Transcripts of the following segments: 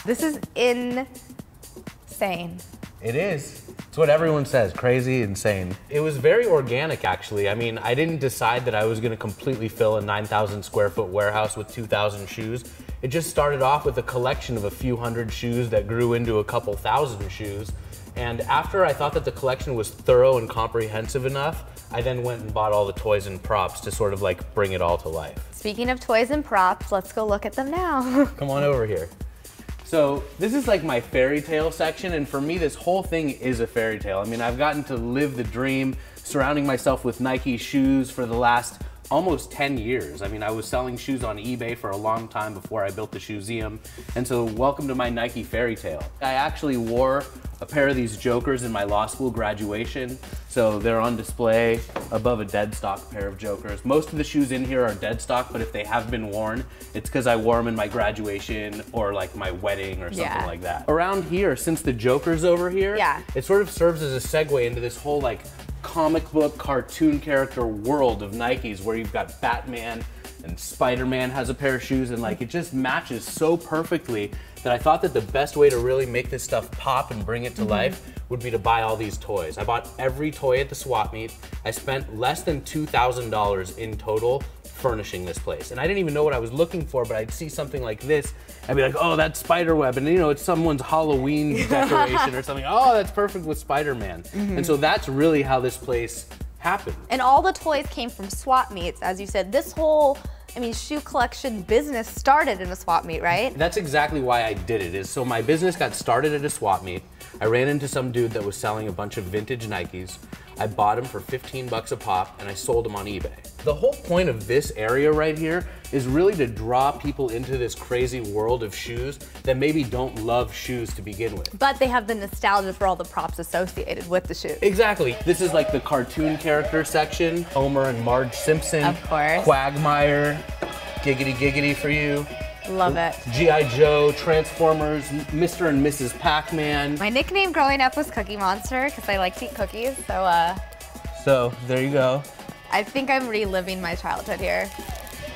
This is insane. It is. It's what everyone says, crazy, insane. It was very organic, actually. I mean, I didn't decide that I was gonna completely fill a 9,000 square foot warehouse with 2,000 shoes. It just started off with a collection of a few hundred shoes that grew into a couple thousand shoes. And after I thought that the collection was thorough and comprehensive enough, I then went and bought all the toys and props to sort of like bring it all to life. Speaking of toys and props, let's go look at them now. Come on over here. So this is like my fairy tale section, and for me this whole thing is a fairy tale. I mean, I've gotten to live the dream surrounding myself with Nike shoes for the last almost 10 years. I mean, I was selling shoes on eBay for a long time before I built the ShoeZeum, and so welcome to my Nike fairy tale. I actually wore a pair of these Jokers in my law school graduation, so they're on display above a dead stock pair of Jokers. Most of the shoes in here are dead stock, but if they have been worn, it's because I wore them in my graduation or like my wedding or something like that. Around here, since the Joker's over here, it sort of serves as a segue into this whole like comic book cartoon character world of Nikes, where you've got Batman and Spider-Man has a pair of shoes, and like it just matches so perfectly that I thought that the best way to really make this stuff pop and bring it to life would be to buy all these toys. I bought every toy at the swap meet. I spent less than $2,000 in total furnishing this place. And I didn't even know what I was looking for, but I'd see something like this, I'd be like, oh, that's spider web, and you know, it's someone's Halloween decoration or something. Oh, that's perfect with Spider-Man. And so that's really how this place happened. And all the toys came from swap meets, as you said. This whole, I mean, shoe collection business started in a swap meet, right? That's exactly why I did it. So my business got started at a swap meet. I ran into some dude that was selling a bunch of vintage Nikes. I bought them for 15 bucks a pop, and I sold them on eBay. The whole point of this area right here is really to draw people into this crazy world of shoes that maybe don't love shoes to begin with. But they have the nostalgia for all the props associated with the shoes. Exactly. This is like the cartoon character section. Homer and Marge Simpson. Of course. Quagmire. Giggity giggity for you. Love it. G.I. Joe, Transformers, Mr. and Mrs. Pac-Man. My nickname growing up was Cookie Monster because I like to eat cookies, So there you go. I think I'm reliving my childhood here.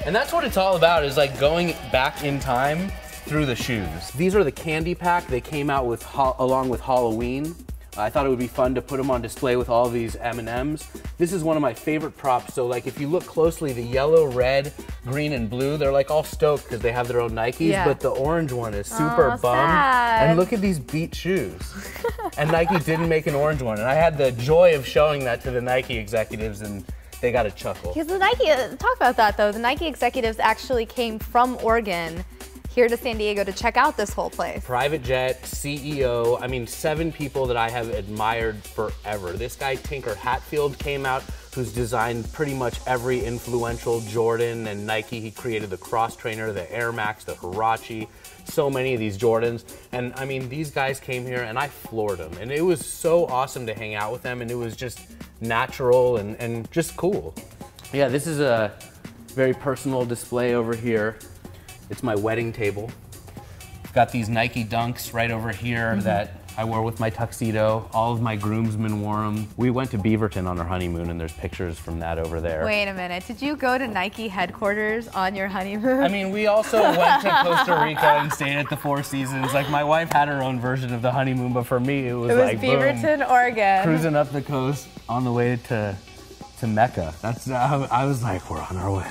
And that's what it's all about, is like going back in time through the shoes. These are the candy pack they came out with along with Halloween. I thought it would be fun to put them on display with all these M&Ms. This is one of my favorite props. So like if you look closely, the yellow, red, green, and blue, they're like all stoked because they have their own Nikes, but the orange one is super bummed. Sad. And look at these beat shoes. And Nike didn't make an orange one. And I had the joy of showing that to the Nike executives, and they got a chuckle. Because the Nike, talk about that though, the Nike executives actually came from Oregon here to San Diego to check out this whole place. Private jet, CEO, I mean 7 people that I have admired forever. This guy Tinker Hatfield came out, who's designed pretty much every influential Jordan and Nike. He created the Cross Trainer, the Air Max, the Huarache, so many of these Jordans. And I mean, these guys came here and I floored them. And it was so awesome to hang out with them, and it was just natural and just cool. Yeah, this is a very personal display over here. It's my wedding table. Got these Nike Dunks right over here that I wore with my tuxedo. All of my groomsmen wore them. We went to Beaverton on our honeymoon, and there's pictures from that over there. Wait a minute, did you go to Nike headquarters on your honeymoon? I mean, we also went to Costa Rica and stayed at the Four Seasons. Like, my wife had her own version of the honeymoon, but for me, it was like, Beaverton, boom, Oregon. cruising up the coast on the way to Mecca. That's, I was like, we're on our way.